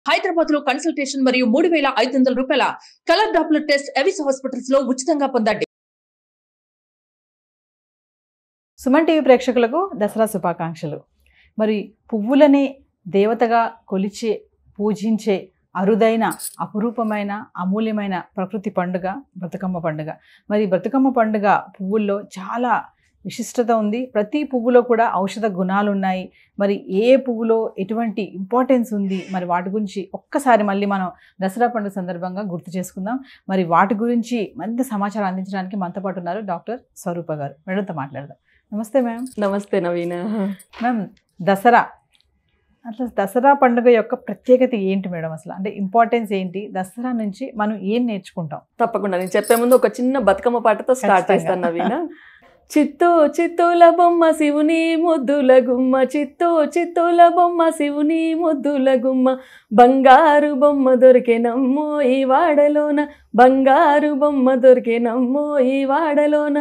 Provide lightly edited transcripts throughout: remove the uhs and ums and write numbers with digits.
హైదరాబాద్ లో కన్సల్టేషన్ మరియు 3500 రూపాయల colour Doppler test Avis hospitals లో ఉచితంగా పొందండి. సుమన్ టీవీ ప్రేక్షకులకు దసరా శుభాకాంక్షలు. మరి పువ్వులని దేవతగా కొలిచే పూజించే అరుదైన అపురూపమైన అమూల్యమైన ప్రకృతి పండుగ బతుకమ్మ పండుగ. మరి బతుకమ్మ పండుగ పువ్వుల్లో చాలా విశిష్టత ఉంది. ప్రతి పువ్వులో కూడా ఔషధ గుణాలు ఉన్నాయి. మరి ఏ పువ్వులో ఎటువంటి ఇంపార్టెన్స్ ఉంది, మరి వాటి గురించి ఒక్కసారి మళ్ళీ మనం దసరా పండుగ సందర్భంగా గుర్తు చేసుకుందాం. మరి వాటి గురించి మరింత సమాచారం అందించడానికి మనతో పాటు ఉన్నారు డాక్టర్ స్వరూప గారు. మేడంతో మాట్లాడదాం. నమస్తే మ్యామ్. నమస్తే నవీన. మ్యామ్, దసరా అట్లా దసరా పండుగ యొక్క ప్రత్యేకత ఏంటి మేడం? అసలు అంటే ఇంపార్టెన్స్ ఏంటి? దసరా నుంచి మనం ఏం నేర్చుకుంటాం? తప్పకుండా నేను చెప్పే ముందు ఒక చిన్న బతుకమ్మ పాటతో స్టార్ట్ చేస్తాను నవీన. చిత్తూ చిత్తూల బొమ్మ శివుని ముద్దుల గుమ్మ, చిత్తూ చిత్తూల బొమ్మ శివుని ముద్దుల గుమ్మ, బంగారు బొమ్మ దొరికెనమ్మో ఈ వాడలోన, బంగారు బొమ్మ దొరికెనమ్మో ఈ వాడలోన,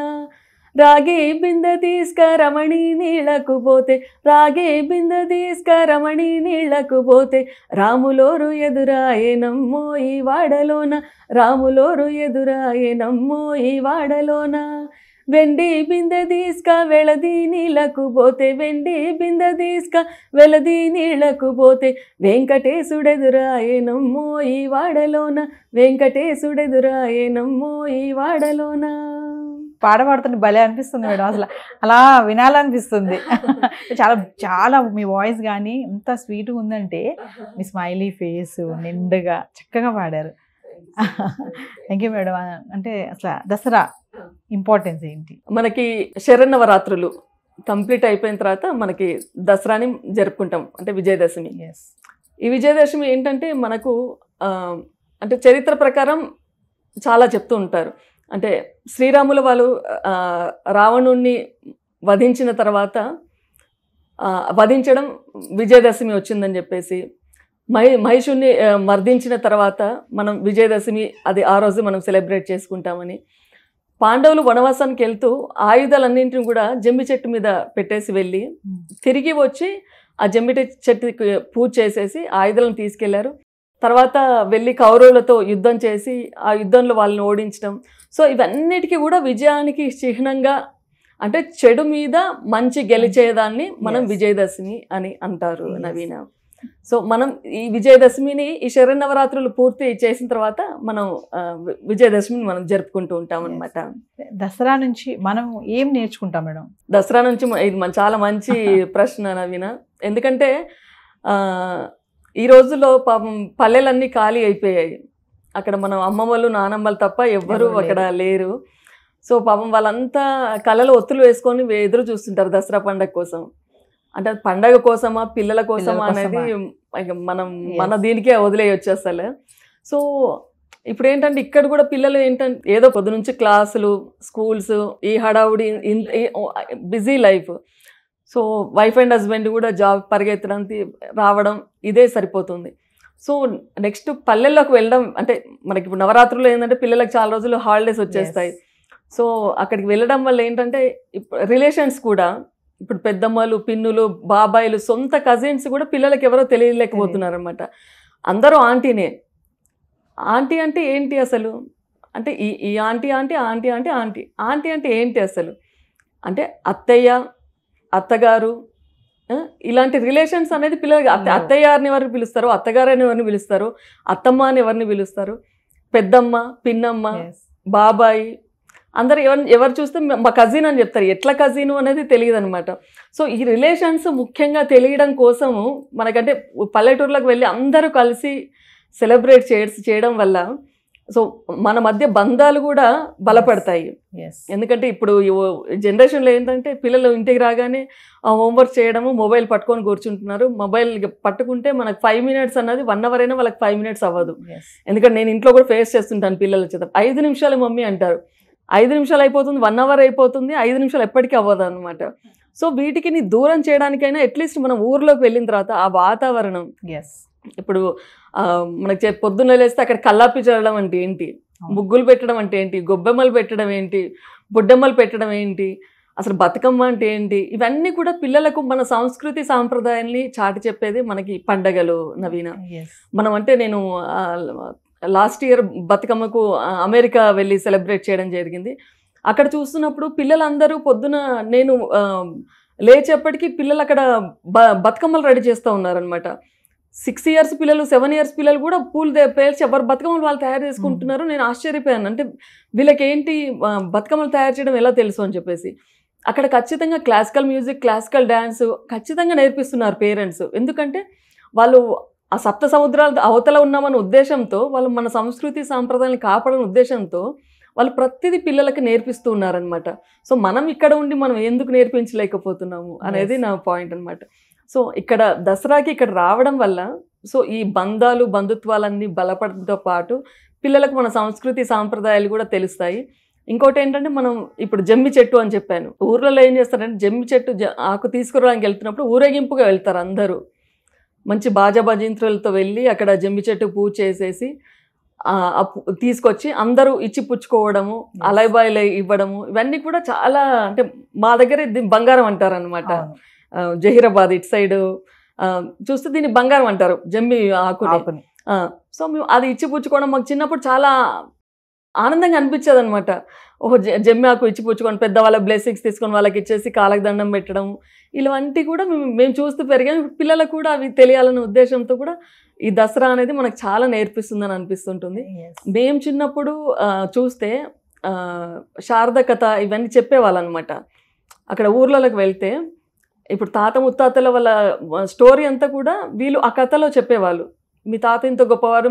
రాగే బిందె తీసుకరమణి నీళ్లకు పోతే, రాగే బిందె తీసుకరమణి నీళ్లకు పోతే, రాములోరు ఎదురాయేనమ్మో ఈ వాడలోన, రాములోరు ఎదురాయేనమ్మో ఈ వాడలోన, వెండి బిందె తీసుక వెళది నీళ్లకు పోతే, వెండి బిందె తీసుక వెళది నీళ్లకు పోతే, వెంకటేశుడెదురాయేనమ్మో ఈ వాడలోన, వెంకటేశుడెదురాయేనమ్మో ఈ వాడలోన. పాడుతుంటే భలే అనిపిస్తుంది మేడం. అసలు అలా వినాలనిపిస్తుంది. చాలా చాలా మీ వాయిస్ కానీ ఎంత స్వీట్గా ఉందంటే, మీ స్మైలీ ఫేస్ నిండుగా చక్కగా పాడారు. Thank you madam. అంటే అసలు దసరా ఇంపార్టెన్స్ ఏంటి? మనకి శరన్నవరాత్రులు కంప్లీట్ అయిపోయిన తర్వాత మనకి దసరాని జరుపుకుంటాం, అంటే విజయదశమి. ఈ విజయదశమి ఏంటంటే మనకు అంటే చరిత్ర ప్రకారం చాలా చెప్తూ ఉంటారు. అంటే శ్రీరాముల వాళ్ళు రావణుణ్ణి వధించిన తర్వాత వధించడం విజయదశమి వచ్చిందని చెప్పేసి, మహిషుణ్ణి మర్దించిన తర్వాత మనం విజయదశమి అది ఆ రోజు మనం సెలబ్రేట్ చేసుకుంటామని, పాండవులు వనవాసానికి వెళ్తూ ఆయుధాలన్నింటిని కూడా జమ్మి చెట్టు మీద పెట్టేసి వెళ్ళి తిరిగి వచ్చి ఆ జమ్మి చెట్టుకి పూజ చేసేసి ఆయుధాలను తీసుకెళ్లారు. తర్వాత వెళ్ళి కౌరవులతో యుద్ధం చేసి ఆ యుద్ధంలో వాళ్ళని ఓడించడం. సో ఇవన్నిటికీ కూడా విజయానికి చిహ్నంగా, అంటే చెడు మీద మంచి గెలిచేదాన్ని మనం విజయదశమి అని అంటారు నవీన. సో మనం ఈ విజయదశమిని ఈ శరన్నవరాత్రులు పూర్తి చేసిన తర్వాత మనం విజయదశమిని మనం జరుపుకుంటూ ఉంటాం అనమాట. దసరా నుంచి మనం ఏం నేర్చుకుంటాం మేడం? దసరా నుంచి ఇది చాలా మంచి ప్రశ్న నవీన. ఎందుకంటే ఈ రోజుల్లో పాపం పల్లెలన్నీ ఖాళీ అయిపోయాయి. అక్కడ మనం అమ్మమ్మలు నానమ్మలు తప్ప ఎవ్వరూ అక్కడ లేరు. సో పాపం వాళ్ళంతా కళ్ళలో ఒత్తులు వేసుకొని ఎదురు చూస్తుంటారు దసరా పండగ కోసం. అంటే పండగ కోసమా పిల్లల కోసమా అనేది మనం మన దీనికే వదిలేయొచ్చు అసలు. సో ఇప్పుడు ఏంటంటే ఇక్కడ కూడా పిల్లలు ఏంటంటే ఏదో పొద్దు నుంచి క్లాసులు, స్కూల్స్, ఈ హడావుడి, busy life. So wife and husband కూడా జాబ్ పరిగెత్తడానికి రావడం ఇదే సరిపోతుంది. సో నెక్స్ట్ పల్లెల్లోకి వెళ్ళడం, అంటే మనకి ఇప్పుడు నవరాత్రులు ఏంటంటే పిల్లలకు చాలా రోజులు హాలిడేస్ వచ్చేస్తాయి. సో అక్కడికి వెళ్ళడం వల్ల ఏంటంటే రిలేషన్స్ కూడా ఇప్పుడు పెద్దమ్మలు, పిన్నులు, బాబాయిలు, సొంత కజిన్స్ కూడా పిల్లలకి ఎవరో తెలియలేకపోతున్నారు అనమాట. అందరూ ఆంటీనే. ఆంటీ అంటే ఏంటి అసలు? అంటే ఈ ఆంటీ ఆంటీ ఆంటీ అంటే ఆంటీ ఆంటీ అంటే ఏంటి అసలు? అంటే అత్తయ్య, అత్తగారు, ఇలాంటి రిలేషన్స్ అనేది పిల్లలకి అత్తయ్యారిని ఎవరిని పిలుస్తారు, అత్తగారిని ఎవరిని పిలుస్తారు, అత్తమ్మ అని ఎవరిని పిలుస్తారు, పెద్దమ్మ, పిన్నమ్మ, బాబాయి, అందరు ఎవరు చూస్తే మా కజిన్ అని చెప్తారు. ఎట్లా కజిన్ అనేది తెలియదు అనమాట. సో ఈ రిలేషన్స్ ముఖ్యంగా తెలియడం కోసము మనకంటే పల్లెటూర్లకు వెళ్ళి అందరూ కలిసి సెలబ్రేట్ చేయడం వల్ల సో మన మధ్య బంధాలు కూడా బలపడతాయి. ఎందుకంటే ఇప్పుడు జనరేషన్లో ఏంటంటే పిల్లలు ఇంటికి రాగానే హోంవర్క్ చేయడము, మొబైల్ పట్టుకొని కూర్చుంటున్నారు. మొబైల్ పట్టుకుంటే మనకు 5 minutes అన్నది 1 hour అయినా వాళ్ళకి 5 minutes అవ్వదు. ఎందుకంటే నేను ఇంట్లో కూడా ఫేస్ చేస్తుంటాను పిల్లల చేత. 5 నిమిషాలు మమ్మీ అంటారు. 5 నిమిషాలు అయిపోతుంది, 1 hour అయిపోతుంది, 5 నిమిషాలు ఎప్పటికీ అవ్వదు అనమాట. సో వీటికి దూరం చేయడానికైనా అట్లీస్ట్ మనం ఊర్లోకి వెళ్ళిన తర్వాత ఆ వాతావరణం, ఇప్పుడు మనకి పొద్దున్న లేస్తే అక్కడ కల్లాపి చల్లడం అంటే ఏంటి, ముగ్గులు పెట్టడం అంటే ఏంటి, గొబ్బెమ్మలు పెట్టడం ఏంటి, బుడ్డెమ్మలు పెట్టడం ఏంటి, అసలు బతుకమ్మ అంటే ఏంటి, ఇవన్నీ కూడా పిల్లలకు మన సంస్కృతి సాంప్రదాయాన్ని చాటి చెప్పేది మనకి పండగలు నవీన. మనం అంటే నేను లాస్ట్ ఇయర్ బతుకమ్మకు అమెరికా వెళ్ళి సెలబ్రేట్ చేయడం జరిగింది. అక్కడ చూస్తున్నప్పుడు పిల్లలందరూ పొద్దున నేను లేచేపటికి పిల్లలు అక్కడ బతుకమ్మలు రెడీ చేస్తూ ఉన్నారనమాట. 6 years పిల్లలు, 7 years పిల్లలు కూడా పూలు పేర్చి ఎవరు బతుకమ్మలు వాళ్ళు తయారు చేసుకుంటున్నారు. నేను ఆశ్చర్యపోయాను. అంటే వీళ్ళకి ఏంటి బతుకమ్మలు తయారు చేయడం ఎలా తెలుసు అని చెప్పేసి. అక్కడ ఖచ్చితంగా క్లాసికల్ మ్యూజిక్, క్లాసికల్ డ్యాన్స్ ఖచ్చితంగా నేర్పిస్తున్నారు పేరెంట్స్. ఎందుకంటే వాళ్ళు ఆ సప్త సముద్రాల అవతల ఉన్నామన్న ఉద్దేశంతో, వాళ్ళు మన సంస్కృతి సాంప్రదాయాన్ని కాపాడని ఉద్దేశంతో వాళ్ళు ప్రతిదీ పిల్లలకి నేర్పిస్తూ ఉన్నారనమాట. సో మనం ఇక్కడ ఉండి మనం ఎందుకు నేర్పించలేకపోతున్నాము అనేది నా పాయింట్ అనమాట. సో ఇక్కడ దసరాకి ఇక్కడ రావడం వల్ల సో ఈ బంధాలు బంధుత్వాలన్నీ బలపడడంతో పాటు పిల్లలకు మన సంస్కృతి సాంప్రదాయాలు కూడా తెలుస్తాయి. ఇంకోటి ఏంటంటే మనం ఇప్పుడు జమ్మి చెట్టు అని చెప్పాను. ఊర్లలో ఏం చేస్తారంటే జమ్మి చెట్టు ఆకు తీసుకురావడానికి వెళ్తున్నప్పుడు ఊరేగింపుగా వెళ్తారు అందరూ. మంచి బాజా భజంత్రులతో వెళ్ళి అక్కడ జమ్మి చెట్టు పూజ చేసేసి తీసుకొచ్చి అందరూ ఇచ్చి పుచ్చుకోవడము, అలైబాయిలు ఇవ్వడము, ఇవన్నీ కూడా చాలా అంటే మా దగ్గర బంగారం అంటారు అనమాట. జహీరాబాద్ ఇటు సైడ్ చూస్తే దీన్ని బంగారం అంటారు, జమ్మి ఆకుని. సో మేము అది ఇచ్చి పుచ్చుకోవడం మాకు చిన్నప్పుడు చాలా ఆనందంగా అనిపించేది అనమాట. ఓహో జమ్మి ఆకు ఇచ్చి పుచ్చుకొని పెద్దవాళ్ళ బ్లెస్సింగ్స్ తీసుకొని వాళ్ళకి ఇచ్చేసి కాళ్ళకి దండం పెట్టడం, ఇలాంటివి కూడా మేము చూస్తూ పెరిగాం. పిల్లలకు కూడా అవి తెలియాలనే ఉద్దేశంతో కూడా ఈ దసరా అనేది మనకు చాలా నేర్పిస్తుందని అనిపిస్తుంటుంది. మేము చిన్నప్పుడు చూస్తే శారద కథ ఇవన్నీ చెప్పేవాళ్ళు అనమాట. అక్కడ ఊర్లలోకి వెళ్తే ఇప్పుడు తాత ముత్తాతల వాళ్ళ స్టోరీ అంతా కూడా వీళ్ళు ఆ కథలో చెప్పేవాళ్ళు. మీ తాత ఇంత గొప్పవారు.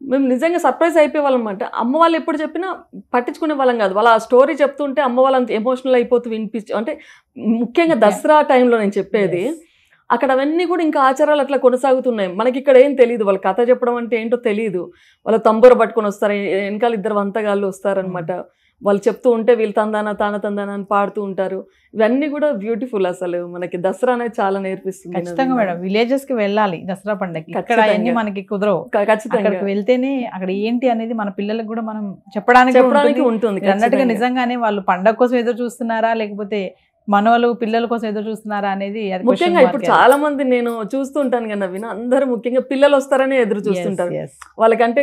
మేము నిజంగా సర్ప్రైజ్ అయిపోయేవాళ్ళం అనమాట. అమ్మ వాళ్ళు ఎప్పుడు చెప్పినా పట్టించుకునే వాళ్ళం కాదు. వాళ్ళ ఆ స్టోరీ చెప్తుంటే అమ్మ వాళ్ళు అంత ఎమోషనల్ అయిపోతూ అంటే ముఖ్యంగా దసరా టైంలో నేను చెప్పేది. అక్కడ అవన్నీ కూడా ఇంకా ఆచారాలు అట్లా కొనసాగుతున్నాయి. మనకి ఇక్కడ ఏం తెలియదు, వాళ్ళ కథ చెప్పడం అంటే ఏంటో తెలియదు. వాళ్ళ తంబూర పట్టుకొని వస్తారు, వెనకాల 2 వంతగాళ్ళు వస్తారనమాట. వాళ్ళు చెప్తూ ఉంటే వీళ్ళు తందాన అని పాడుతూ ఉంటారు. ఇవన్నీ కూడా బ్యూటిఫుల్. అసలు మనకి దసరా అనేది చాలా నేర్పిస్తుంది. ఖచ్చితంగా మేడం, విలేజెస్ కి వెళ్ళాలి దసరా పండుగకి. ఇక్కడ అన్ని మనకి కుదరవు. ఖచ్చితంగా వెళ్తేనే అక్కడ ఏంటి అనేది మన పిల్లలకు కూడా మనం చెప్పడానికి ఉంటుంది. అన్నట్టుగా నిజంగానే వాళ్ళు పండగ కోసం ఎదురు చూస్తున్నారా లేకపోతే మనవాళ్ళు పిల్లల కోసం ఎదురు చూస్తున్నారా అనేది ముఖ్యంగా ఇప్పుడు చాలా మంది నేను చూస్తుంటాను కదా నవీన, అందరూ ముఖ్యంగా పిల్లలు వస్తారని ఎదురు చూస్తుంటారు. వాళ్ళకంటే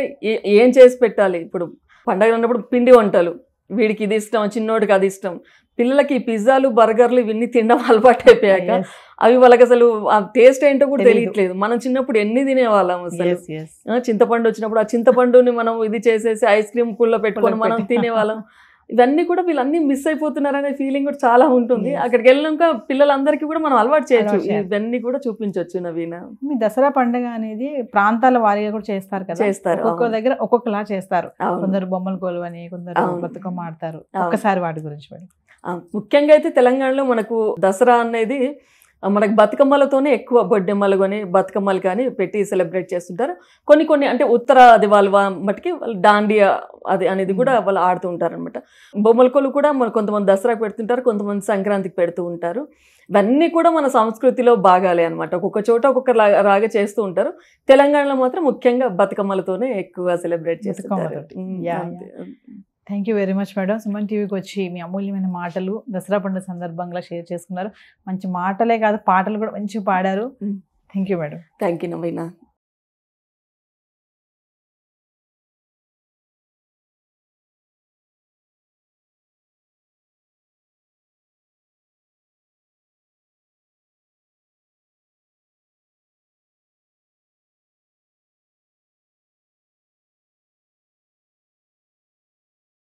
ఏం చేసి పెట్టాలి. ఇప్పుడు పండగ ఉన్నప్పుడు పిండి వంటలు, వీడికి ఇది ఇష్టం, చిన్నోడికి అది ఇష్టం. పిల్లలకి పిజ్జాలు బర్గర్లు ఇవన్నీ తినడం అలవాటు అయిపోయాక అవి వాళ్ళకి అసలు ఆ టేస్ట్ ఏంటో కూడా తెలియట్లేదు. మనం చిన్నప్పుడు ఎన్ని తినేవాళ్ళం అసలు. చింతపండు వచ్చినప్పుడు ఆ చింతపండుని మనం ఇది చేసేసి ఐస్ క్రీమ్ పుల్లో పెట్టుకొని మనం తినేవాళ్ళం. ఇవన్నీ కూడా వీళ్ళన్నీ మిస్ అయిపోతున్నారనే ఫీలింగ్ కూడా చాలా ఉంటుంది. అక్కడికి వెళ్ళాక పిల్లలందరికీ కూడా మనం అలవాటు చేయొచ్చు, ఇవన్నీ కూడా చూపించవచ్చు నవీన. మీ దసరా పండుగ అనేది ప్రాంతాల వారీగా కూడా చేస్తారు కదా. చేస్తారు, ఒక్కొక్క దగ్గర ఒక్కొక్కలా చేస్తారు. కొందరు బొమ్మలు కొలువని, కొందరు బతుకమ్మ ఆడతారు. ఒక్కసారి వాటి గురించి మేడం. ముఖ్యంగా అయితే తెలంగాణలో మనకు దసరా అనేది మనకు బతుకమ్మలతోనే ఎక్కువ బొడ్డెమ్మలు కానీ బతుకమ్మలు కానీ పెట్టి సెలబ్రేట్ చేస్తుంటారు. కొన్ని అంటే ఉత్తరాది వాళ్ళ మటుకి వాళ్ళు దాండియా అది అనేది కూడా వాళ్ళు ఆడుతూ ఉంటారు అనమాట. బొమ్మల కొలు కూడా మన కొంతమంది దసరాకు పెడుతుంటారు, కొంతమంది సంక్రాంతికి పెడుతూ ఉంటారు. ఇవన్నీ కూడా మన సంస్కృతిలో భాగాలే అనమాట. ఒక్కొక్క చోట ఒక్కొక్క రాగా చేస్తూ ఉంటారు. తెలంగాణలో మాత్రం ముఖ్యంగా బతుకమ్మలతోనే ఎక్కువ సెలబ్రేట్ చేస్తుంటారు. Thank you very much madam. Suman టీవీకి వచ్చి మీ అమూల్యమైన మాటలు దసరా పండుగ సందర్భంగా షేర్ చేసుకున్నారు. మంచి మాటలే కాదు పాటలు కూడా మంచిగా పాడారు. Thank you madam. Thank you Naveena.